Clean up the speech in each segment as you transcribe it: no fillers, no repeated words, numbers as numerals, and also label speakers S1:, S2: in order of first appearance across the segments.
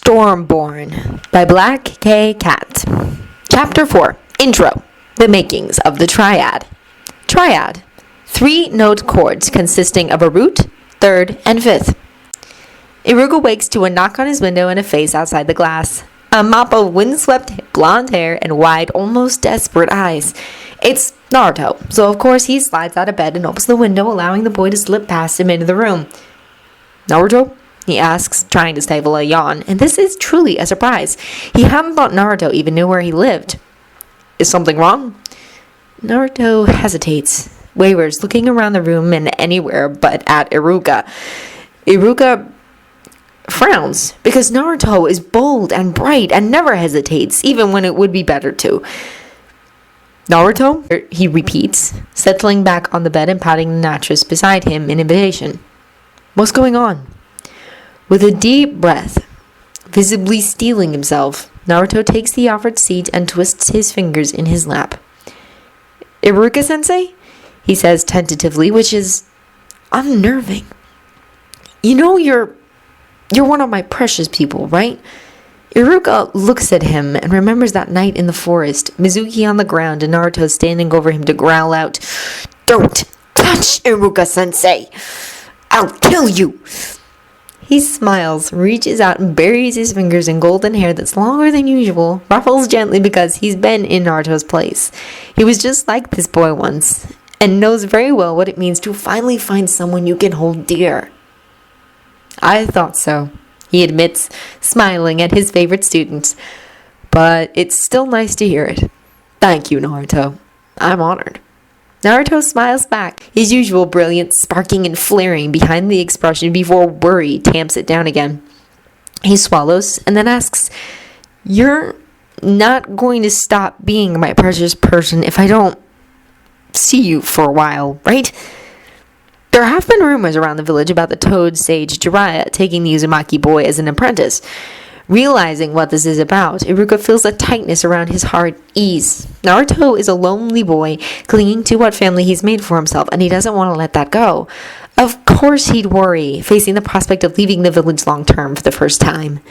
S1: Stormborn by Black K. Cat. Chapter 4. Intro. The makings of the triad. Triad. 3-note chords consisting of a root, third, and fifth. Iruka wakes to a knock on his window and a face outside the glass. A mop of windswept blonde hair and wide, almost desperate eyes. It's Naruto, so of course he slides out of bed and opens the window, allowing the boy to slip past him into the room. "Naruto?" he asks, trying to stifle a yawn, and this is truly a surprise. He hadn't thought Naruto even knew where he lived. "Is something wrong?" Naruto hesitates, wavers, looking around the room and anywhere but at Iruka. Iruka frowns, because Naruto is bold and bright and never hesitates, even when it would be better to. "Naruto?" he repeats, settling back on the bed and patting the mattress beside him in invitation. "What's going on?" With a deep breath, visibly steeling himself, Naruto takes the offered seat and twists his fingers in his lap. "Iruka-sensei?" he says tentatively, which is unnerving. "You know you're one of my precious people, right?" Iruka looks at him and remembers that night in the forest, Mizuki on the ground and Naruto standing over him to growl out, "Don't touch Iruka-sensei! I'll kill you!" He smiles, reaches out and buries his fingers in golden hair that's longer than usual, ruffles gently because he's been in Naruto's place. He was just like this boy once, and knows very well what it means to finally find someone you can hold dear. "I thought so," he admits, smiling at his favorite students. "But it's still nice to hear it. Thank you, Naruto. I'm honored." Naruto smiles back, his usual brilliance sparking and flaring behind the expression before worry tamps it down again. He swallows and then asks, "You're not going to stop being my precious person if I don't see you for a while, right?" There have been rumors around the village about the toad sage Jiraiya taking the Uzumaki boy as an apprentice. Realizing what this is about, Iruka feels a tightness around his heart ease. Naruto is a lonely boy, clinging to what family he's made for himself, and he doesn't want to let that go. Of course he'd worry, facing the prospect of leaving the village long term for the first time.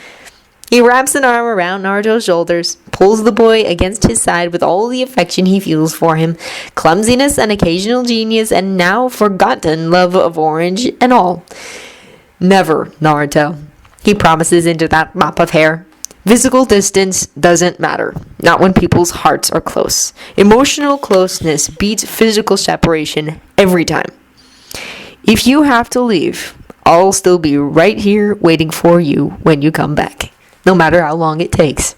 S1: He wraps an arm around Naruto's shoulders, pulls the boy against his side with all the affection he feels for him, clumsiness and occasional genius and now forgotten love of orange and all. "Never, Naruto," he promises into that mop of hair. "Physical distance doesn't matter, not when people's hearts are close. Emotional closeness beats physical separation every time. If you have to leave, I'll still be right here waiting for you when you come back, no matter how long it takes."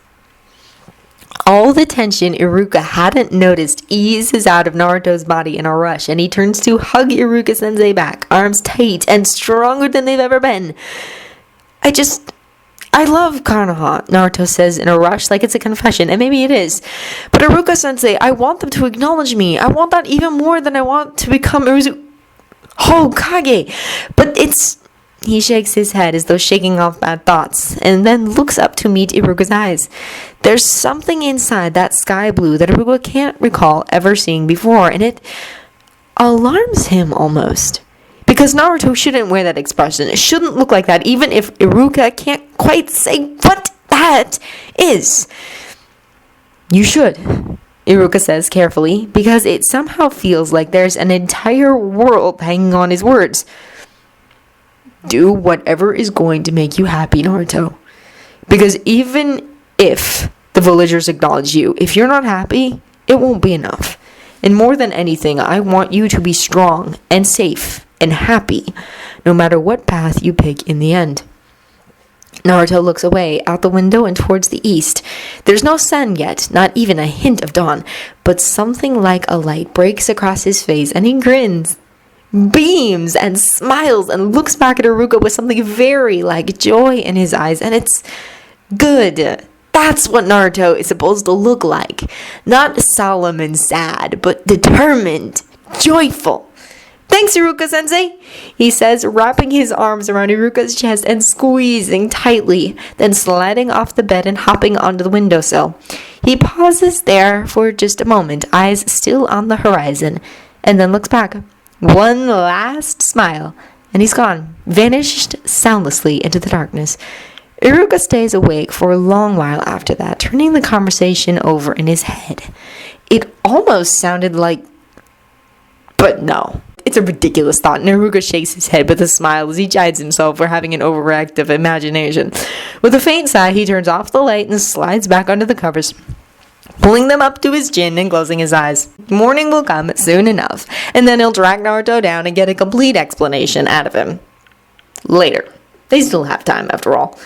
S1: All the tension Iruka hadn't noticed eases out of Naruto's body in a rush, and he turns to hug Iruka-sensei back, arms tight and stronger than they've ever been. I love Konoha," Naruto says in a rush, like it's a confession, and maybe it is. "But Iruka-sensei, I want them to acknowledge me. I want that even more than I want to become Kage. But it's..." He shakes his head as though shaking off bad thoughts, and then looks up to meet Iruka's eyes. There's something inside that sky blue that Iruka can't recall ever seeing before, and it alarms him almost. Because Naruto shouldn't wear that expression. It shouldn't look like that, even if Iruka can't quite say what that is. "You should," Iruka says carefully, because it somehow feels like there's an entire world hanging on his words. "Do whatever is going to make you happy, Naruto. Because even if the villagers acknowledge you, if you're not happy, it won't be enough. And more than anything, I want you to be strong and safe and happy, no matter what path you pick in the end." Naruto looks away, out the window and towards the east. There's no sun yet, not even a hint of dawn, but something like a light breaks across his face, and he grins, beams, and smiles, and looks back at Iruka with something very like joy in his eyes, and it's good. That's what Naruto is supposed to look like. Not solemn and sad, but determined, joyful. "Thanks, Iruka-sensei," he says, wrapping his arms around Iruka's chest and squeezing tightly, then sliding off the bed and hopping onto the windowsill. He pauses there for just a moment, eyes still on the horizon, and then looks back. One last smile, and he's gone, vanished soundlessly into the darkness. Iruka stays awake for a long while after that, turning the conversation over in his head. It almost sounded like... But no. It's a ridiculous thought, and Iruka shakes his head with a smile as he chides himself for having an overactive imagination. With a faint sigh, he turns off the light and slides back under the covers, pulling them up to his chin and closing his eyes. Morning will come soon enough, and then he'll drag Naruto down and get a complete explanation out of him. Later. They still have time, after all.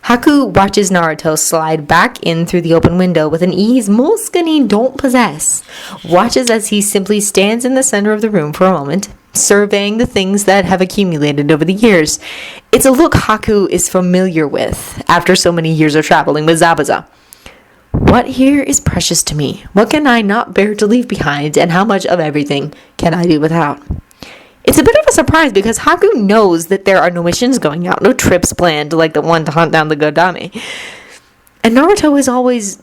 S1: Haku watches Naruto slide back in through the open window with an ease most Genin don't possess. Watches as he simply stands in the center of the room for a moment, surveying the things that have accumulated over the years. It's a look Haku is familiar with after so many years of traveling with Zabuza. What here is precious to me? What can I not bear to leave behind, and how much of everything can I do without? It's a bit of a surprise because Haku knows that there are no missions going out, no trips planned like the one to hunt down the Godame. And Naruto is always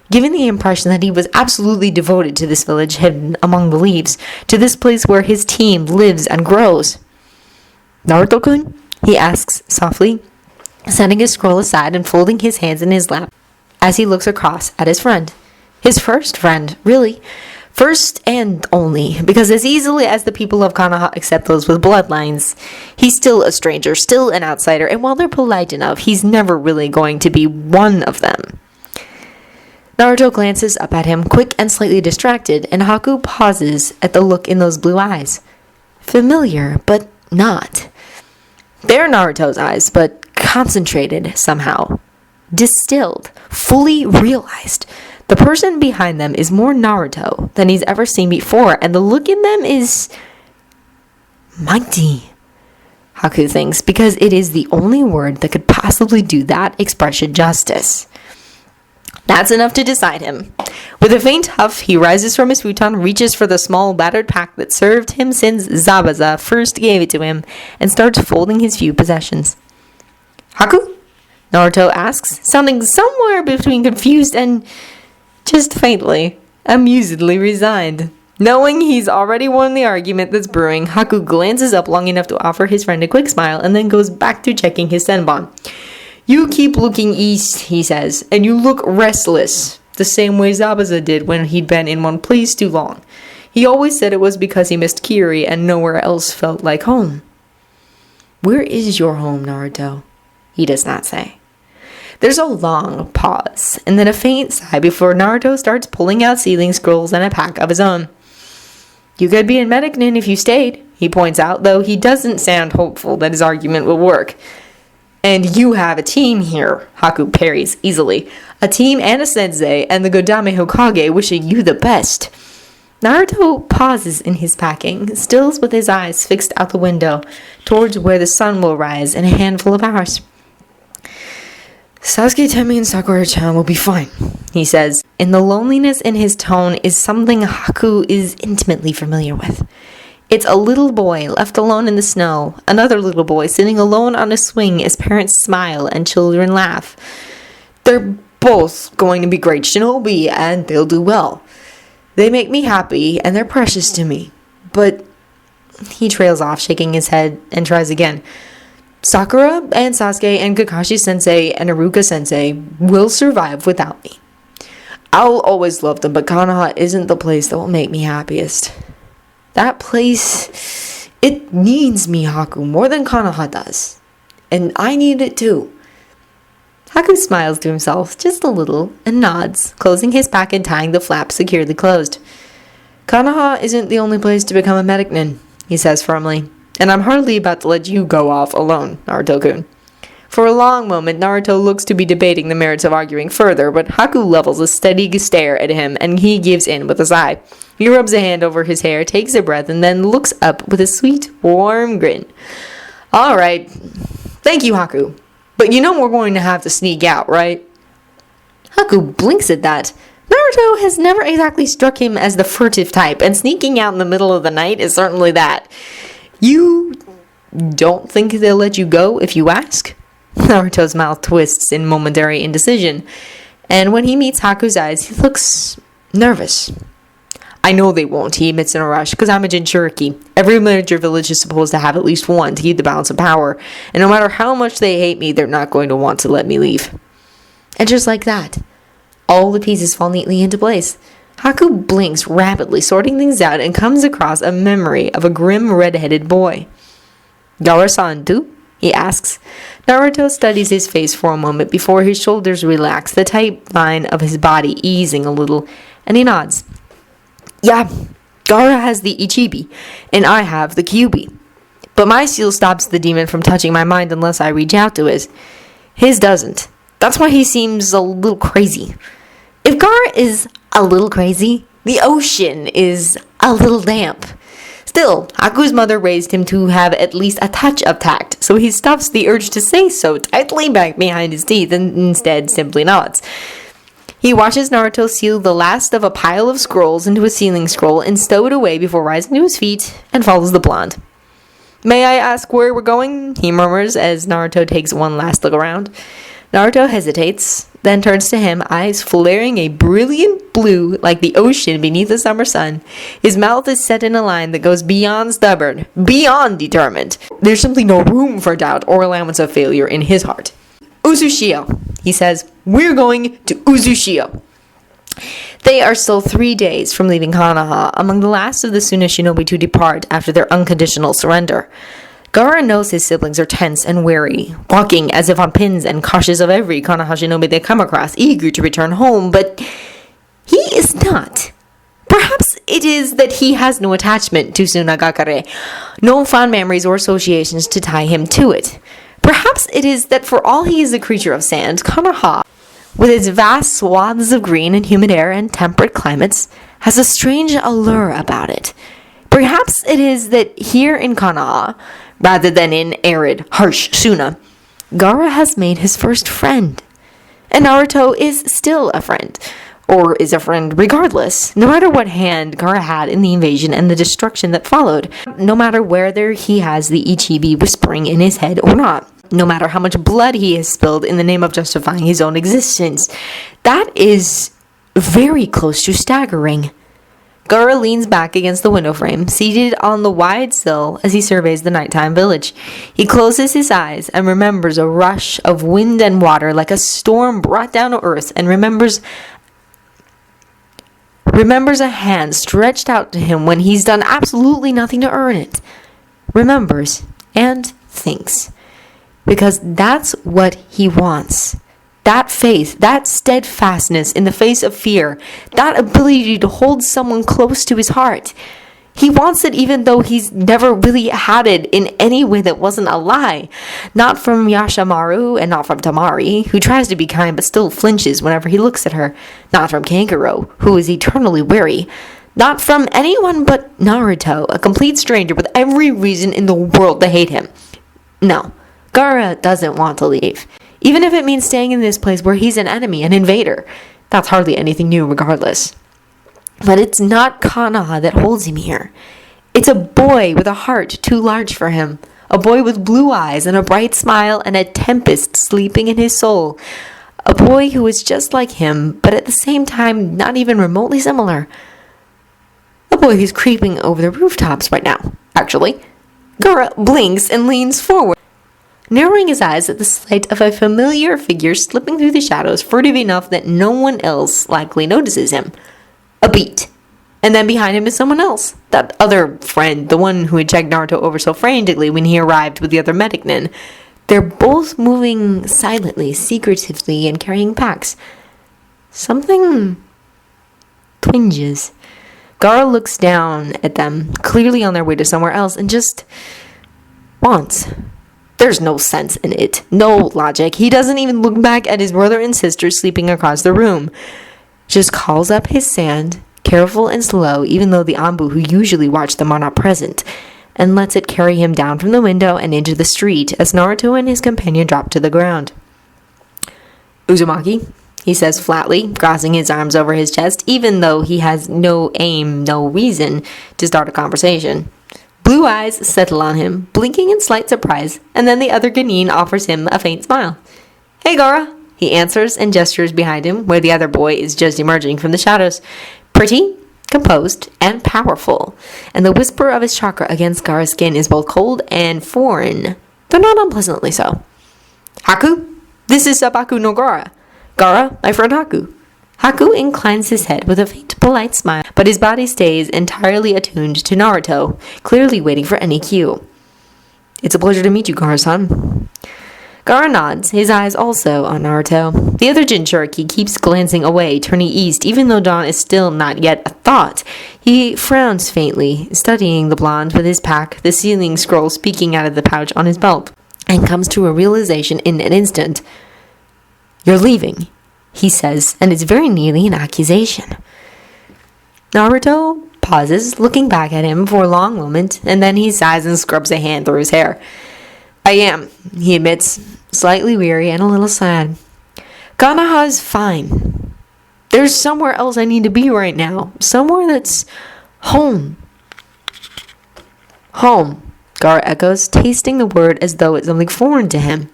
S1: given the impression that he was absolutely devoted to this village hidden among the leaves, to this place where his team lives and grows. Naruto-kun? He asks softly, setting his scroll aside and folding his hands in his lap as he looks across at his friend. His first friend, really. First and only, because as easily as the people of Konoha accept those with bloodlines, he's still a stranger, still an outsider, and while they're polite enough, he's never really going to be one of them. Naruto glances up at him, quick and slightly distracted, and Haku pauses at the look in those blue eyes. Familiar, but not. They're Naruto's eyes, but concentrated somehow. Distilled, fully realized. The person behind them is more Naruto than he's ever seen before, and the look in them is mighty, Haku thinks, because it is the only word that could possibly do that expression justice. That's enough to decide him. With a faint huff, he rises from his futon, reaches for the small battered pack that served him since Zabuza first gave it to him, and starts folding his few possessions. Haku? Naruto asks, sounding somewhere between confused and... just faintly, amusedly resigned. Knowing he's already won the argument that's brewing, Haku glances up long enough to offer his friend a quick smile and then goes back to checking his senbon. You keep looking east, he says, and you look restless, the same way Zabuza did when he'd been in one place too long. He always said it was because he missed Kiri and nowhere else felt like home. Where is your home, Naruto? He does not say. There's a long pause, and then a faint sigh before Naruto starts pulling out sealing scrolls and a pack of his own. You could be in Medicnin if you stayed, he points out, though he doesn't sound hopeful that his argument will work. And you have a team here, Haku parries easily. A team and a sensei, and the Godame Hokage wishing you the best. Naruto pauses in his packing, still with his eyes fixed out the window, towards where the sun will rise in a handful of hours. Sasuke, Temi, and Sakura-chan will be fine, he says, and the loneliness in his tone is something Haku is intimately familiar with. It's a little boy left alone in the snow, another little boy sitting alone on a swing as parents smile and children laugh. They're both going to be great shinobi, and they'll do well. They make me happy, and they're precious to me. But he trails off, shaking his head, and tries again. Sakura and Sasuke and Kakashi-sensei and Iruka-sensei will survive without me. I'll always love them, but Konoha isn't the place that will make me happiest. That place, it needs me, Haku, more than Konoha does. And I need it too. Haku smiles to himself just a little and nods, closing his pack and tying the flap securely closed. Konoha isn't the only place to become a Medicnin, he says firmly. And I'm hardly about to let you go off alone, Naruto-kun. For a long moment, Naruto looks to be debating the merits of arguing further, but Haku levels a steady stare at him, and he gives in with a sigh. He rubs a hand over his hair, takes a breath, and then looks up with a sweet, warm grin. All right. Thank you, Haku. But you know we're going to have to sneak out, right? Haku blinks at that. Naruto has never exactly struck him as the furtive type, and sneaking out in the middle of the night is certainly that. You don't think they'll let you go if you ask? Naruto's mouth twists in momentary indecision, and when he meets Haku's eyes, he looks nervous. I know they won't, he admits in a rush, because I'm a Jinchuriki. Every major village is supposed to have at least one to keep the balance of power, and no matter how much they hate me, they're not going to want to let me leave. And just like that, all the pieces fall neatly into place. Haku blinks rapidly, sorting things out, and comes across a memory of a grim red-headed boy. Gaara-san, too? He asks. Naruto studies his face for a moment before his shoulders relax, the tight line of his body easing a little, and he nods. Yeah, Gaara has the Ichibi, and I have the Kyubi. But my seal stops the demon from touching my mind unless I reach out to it. His doesn't. That's why he seems a little crazy. If Gaara is a little crazy, the ocean is a little damp. Still, Haku's mother raised him to have at least a touch of tact, so he stuffs the urge to say so tightly back behind his teeth and instead simply nods. He watches Naruto seal the last of a pile of scrolls into a sealing scroll and stow it away before rising to his feet and follows the blonde. May I ask where we're going? He murmurs as Naruto takes one last look around. Naruto hesitates, then turns to him, eyes flaring a brilliant blue like the ocean beneath the summer sun. His mouth is set in a line that goes beyond stubborn, beyond determined. There's simply no room for doubt or allowance of failure in his heart. Uzushio, he says, we're going to Uzushio. They are still 3 days from leaving Konoha, among the last of the Suna Shinobi to depart after their unconditional surrender. Gaara knows his siblings are tense and wary, walking as if on pins and cautious of every Konoha shinobi they come across, eager to return home, but he is not. Perhaps it is that he has no attachment to Sunagakure, no fond memories or associations to tie him to it. Perhaps it is that for all he is a creature of sand, Konoha, with its vast swaths of green and humid air and temperate climates, has a strange allure about it. Perhaps it is that here in Konoha, rather than in arid, harsh Suna, Gaara has made his first friend. And Naruto is still a friend, or is a friend regardless, no matter what hand Gaara had in the invasion and the destruction that followed, no matter whether he has the Ichibi whispering in his head or not, no matter how much blood he has spilled in the name of justifying his own existence. That is very close to staggering. Gaara leans back against the window frame, seated on the wide sill as he surveys the nighttime village. He closes his eyes and remembers a rush of wind and water like a storm brought down to earth, and remembers a hand stretched out to him when he's done absolutely nothing to earn it. Remembers and thinks. Because that's what he wants. That faith, that steadfastness in the face of fear, that ability to hold someone close to his heart. He wants it even though he's never really had it in any way that wasn't a lie. Not from Yashamaru and not from Tamari, who tries to be kind but still flinches whenever he looks at her. Not from Kankuro, who is eternally wary. Not from anyone but Naruto, a complete stranger with every reason in the world to hate him. No, Gaara doesn't want to leave. Even if it means staying in this place where he's an enemy, an invader. That's hardly anything new regardless. But it's not Konoha that holds him here. It's a boy with a heart too large for him. A boy with blue eyes and a bright smile and a tempest sleeping in his soul. A boy who is just like him, but at the same time not even remotely similar. A boy who's creeping over the rooftops right now, actually. Gaara blinks and leans forward, narrowing his eyes at the sight of a familiar figure slipping through the shadows, furtive enough that no one else likely notices him. A beat. And then behind him is someone else. That other friend, the one who had checked Naruto over so frantically when he arrived with the other medic nin. They're both moving silently, secretively, and carrying packs. Something twinges. Gaara looks down at them, clearly on their way to somewhere else, and just wants. There's no sense in it. No logic. He doesn't even look back at his brother and sister sleeping across the room. Just calls up his sand, careful and slow, even though the Anbu who usually watch them are not present, and lets it carry him down from the window and into the street as Naruto and his companion drop to the ground. Uzumaki, he says flatly, crossing his arms over his chest, even though he has no aim, no reason to start a conversation. Blue eyes settle on him, blinking in slight surprise, and then the other Genin offers him a faint smile. Hey, Gaara, he answers and gestures behind him, where the other boy is just emerging from the shadows. Pretty? composed, and powerful, and the whisper of his chakra against Gaara's skin is both cold and foreign, though not unpleasantly so. Haku, this is Sabaku no Gaara. Gaara, my friend Haku. Haku inclines his head with a faint, polite smile, but his body stays entirely attuned to Naruto, clearly waiting for any cue. It's a pleasure to meet you, Gaara-san. Gaara nods, his eyes also on Naruto. The other Jinchuriki keeps glancing away, turning east, even though dawn is still not yet a thought. He frowns faintly, studying the blonde with his pack, the sealing scroll speaking out of the pouch on his belt, and comes to a realization in an instant. You're leaving, he says, and it's very nearly an accusation. Naruto pauses, looking back at him for a long moment, and then he sighs and scrubs a hand through his hair. I am, he admits, slightly weary and a little sad. Konoha's fine. There's somewhere else I need to be right now. Somewhere that's home. Home, Gaara echoes, tasting the word as though it's something foreign to him.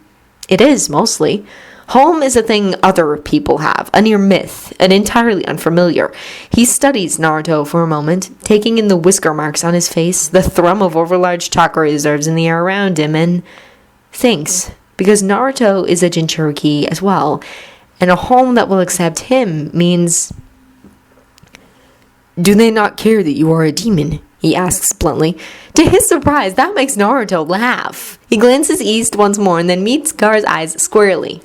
S1: It is, mostly. Home is a thing other people have, a near myth, and entirely unfamiliar. He studies Naruto for a moment, taking in the whisker marks on his face, the thrum of overlarge chakra reserves in the air around him, and thinks, because Naruto is a Jinchuriki as well, and a home that will accept him means... Do they not care that you are a demon? He asks bluntly. To his surprise, that makes Naruto laugh. He glances east once more and then meets Gaara's eyes squarely.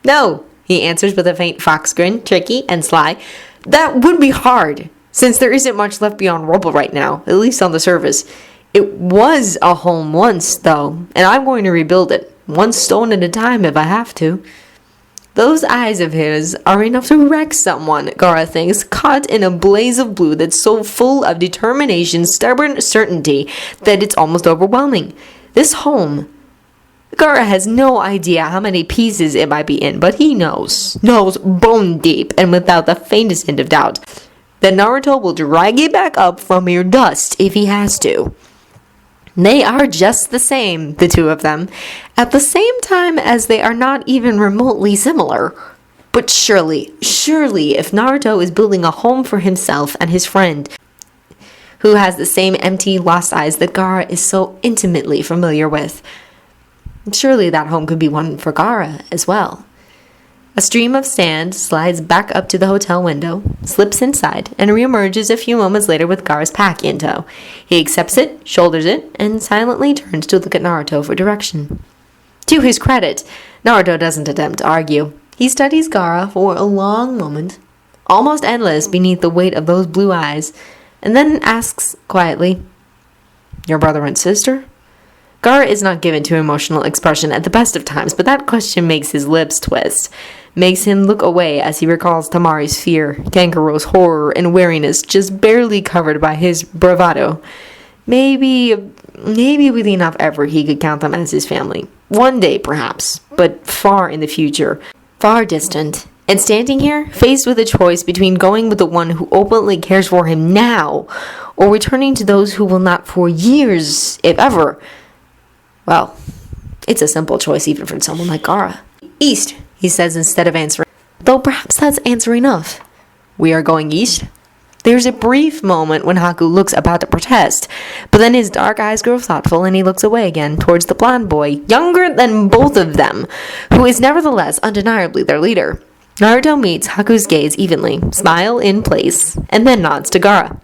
S1: No, he answers with a faint fox grin, tricky and sly. That would be hard, since there isn't much left beyond rubble right now, at least on the surface. It was a home once, though, and I'm going to rebuild it, one stone at a time if I have to. Those eyes of his are enough to wreck someone, Gaara thinks, caught in a blaze of blue that's so full of determination, stubborn certainty, that it's almost overwhelming. This home... Gaara has no idea how many pieces it might be in, but he knows bone deep and without the faintest hint of doubt, that Naruto will drag it back up from mere dust if he has to. They are just the same, the two of them, at the same time as they are not even remotely similar. But surely, if Naruto is building a home for himself and his friend, who has the same empty, lost eyes that Gaara is so intimately familiar with, surely that home could be one for Gaara as well. A stream of sand slides back up to the hotel window, slips inside, and reemerges a few moments later with Gaara's pack in tow. He accepts it, shoulders it, and silently turns to look at Naruto for direction. To his credit, Naruto doesn't attempt to argue. He studies Gaara for a long moment, almost endless beneath the weight of those blue eyes, and then asks quietly, Your brother and sister? Gaara is not given to emotional expression at the best of times, but that question makes his lips twist, makes him look away as he recalls Tamari's fear, Kangaro's horror and wariness just barely covered by his bravado. Maybe with enough effort he could count them as his family. One day, perhaps, but far in the future, far distant. And standing here, faced with a choice between going with the one who openly cares for him now, or returning to those who will not for years, if ever... Well, it's a simple choice even for someone like Gaara. East, he says instead of answering. Though perhaps that's answer enough. We are going east? There's a brief moment when Haku looks about to protest, but then his dark eyes grow thoughtful and he looks away again towards the blonde boy, younger than both of them, who is nevertheless undeniably their leader. Naruto meets Haku's gaze evenly, smile in place, and then nods to Gaara.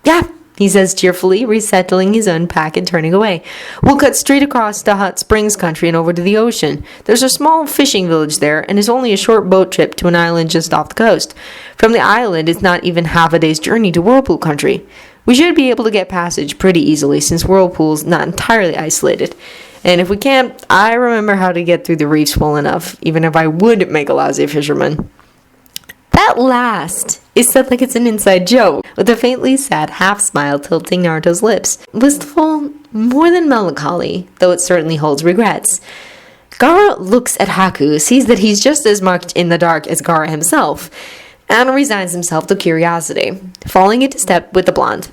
S1: Yeah, he says cheerfully, resettling his own pack and turning away. We'll cut straight across the Hot Springs country and over to the ocean. There's a small fishing village there, and it's only a short boat trip to an island just off the coast. From the island, it's not even half a day's journey to Whirlpool country. We should be able to get passage pretty easily, since Whirlpool's not entirely isolated. And if we can't, I remember how to get through the reefs well enough, even if I would make a lousy fisherman. That last is said like it's an inside joke, with a faintly sad half-smile tilting Naruto's lips. Wistful, more than melancholy, though it certainly holds regrets. Gaara looks at Haku, sees that he's just as much in the dark as Gaara himself, and resigns himself to curiosity, falling into step with the blonde.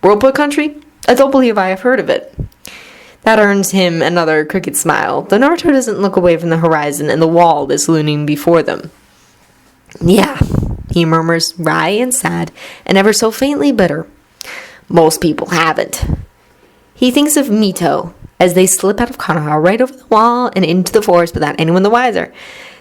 S1: Whirlpool country? I don't believe I have heard of it. That earns him another crooked smile, though Naruto doesn't look away from the horizon and the wall that's looming before them. Yeah, he murmurs, wry and sad, and ever so faintly bitter. Most people haven't. He thinks of Mito as they slip out of Konoha right over the wall and into the forest without anyone the wiser.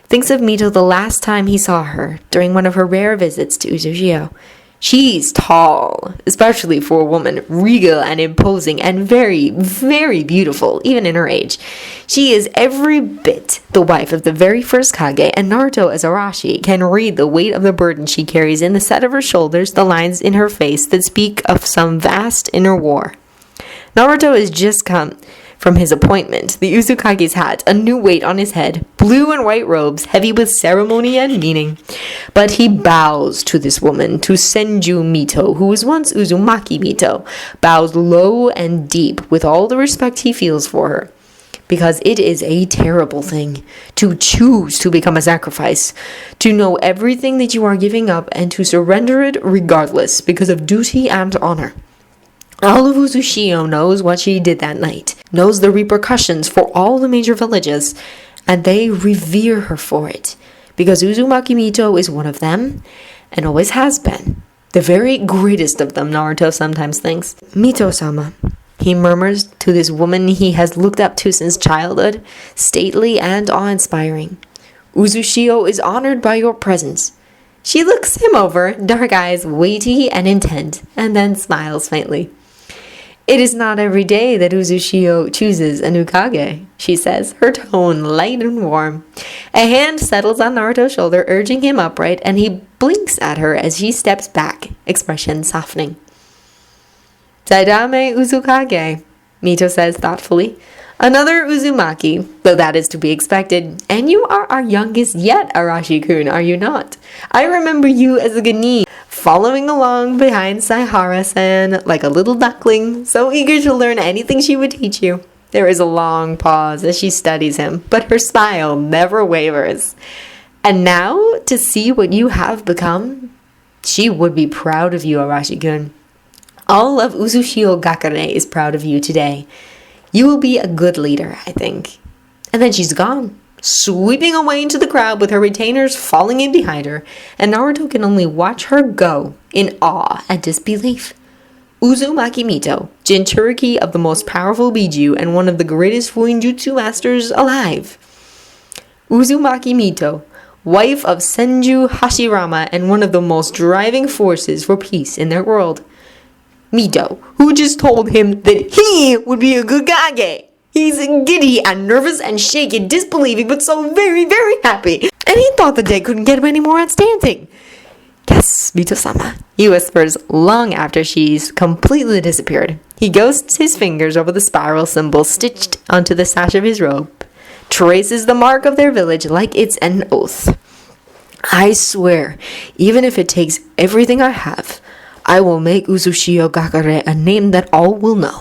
S1: Thinks of Mito the last time he saw her, during one of her rare visits to Uzushio. She's tall, especially for a woman, regal and imposing, and very, very beautiful, even in her age. She is every bit the wife of the very first Kage, and Naruto as Arashi can read the weight of the burden she carries in the set of her shoulders, the lines in her face that speak of some vast inner war. Naruto has just come from his appointment, the Uzukage's hat, a new weight on his head, blue and white robes, heavy with ceremony and meaning. But he bows to this woman, to Senju Mito, who was once Uzumaki Mito, bows low and deep with all the respect he feels for her. Because it is a terrible thing to choose to become a sacrifice, to know everything that you are giving up and to surrender it regardless because of duty and honor. All of Uzushio knows what she did that night, knows the repercussions for all the major villages, and they revere her for it, because Uzumaki Mito is one of them, and always has been. The very greatest of them, Naruto sometimes thinks. Mito-sama, he murmurs to this woman he has looked up to since childhood, stately and awe-inspiring. Uzushio is honored by your presence. She looks him over, dark eyes weighty and intent, and then smiles faintly. It is not every day that Uzushio chooses a new Kage, she says, her tone light and warm. A hand settles on Naruto's shoulder, urging him upright, and he blinks at her as she steps back, expression softening. Saidame Uzukage, Mito says thoughtfully. Another Uzumaki, though that is to be expected. And you are our youngest yet, Arashi-kun, are you not? I remember you as a Genin, following along behind Saihara-san like a little duckling, so eager to learn anything she would teach you. There is a long pause as she studies him, but her smile never wavers. And now, to see what you have become, she would be proud of you, Arashi-kun. All of Uzushio Gakure is proud of you today. You will be a good leader, I think. And then she's gone, sweeping away into the crowd with her retainers falling in behind her, and Naruto can only watch her go in awe and disbelief. Uzumaki Mito, Jinchuriki of the most powerful Biju and one of the greatest Fuinjutsu masters alive. Uzumaki Mito, wife of Senju Hashirama and one of the most driving forces for peace in their world. Mito, who just told him that he would be a good Kage. He's giddy and nervous and shaken, disbelieving, but so very, very happy. And he thought the day couldn't get any more outstanding. Yes, Mito-sama, he whispers long after she's completely disappeared. He ghosts his fingers over the spiral symbol stitched onto the sash of his robe, traces the mark of their village like it's an oath. I swear, even if it takes everything I have, I will make Uzushio Gakure a name that all will know.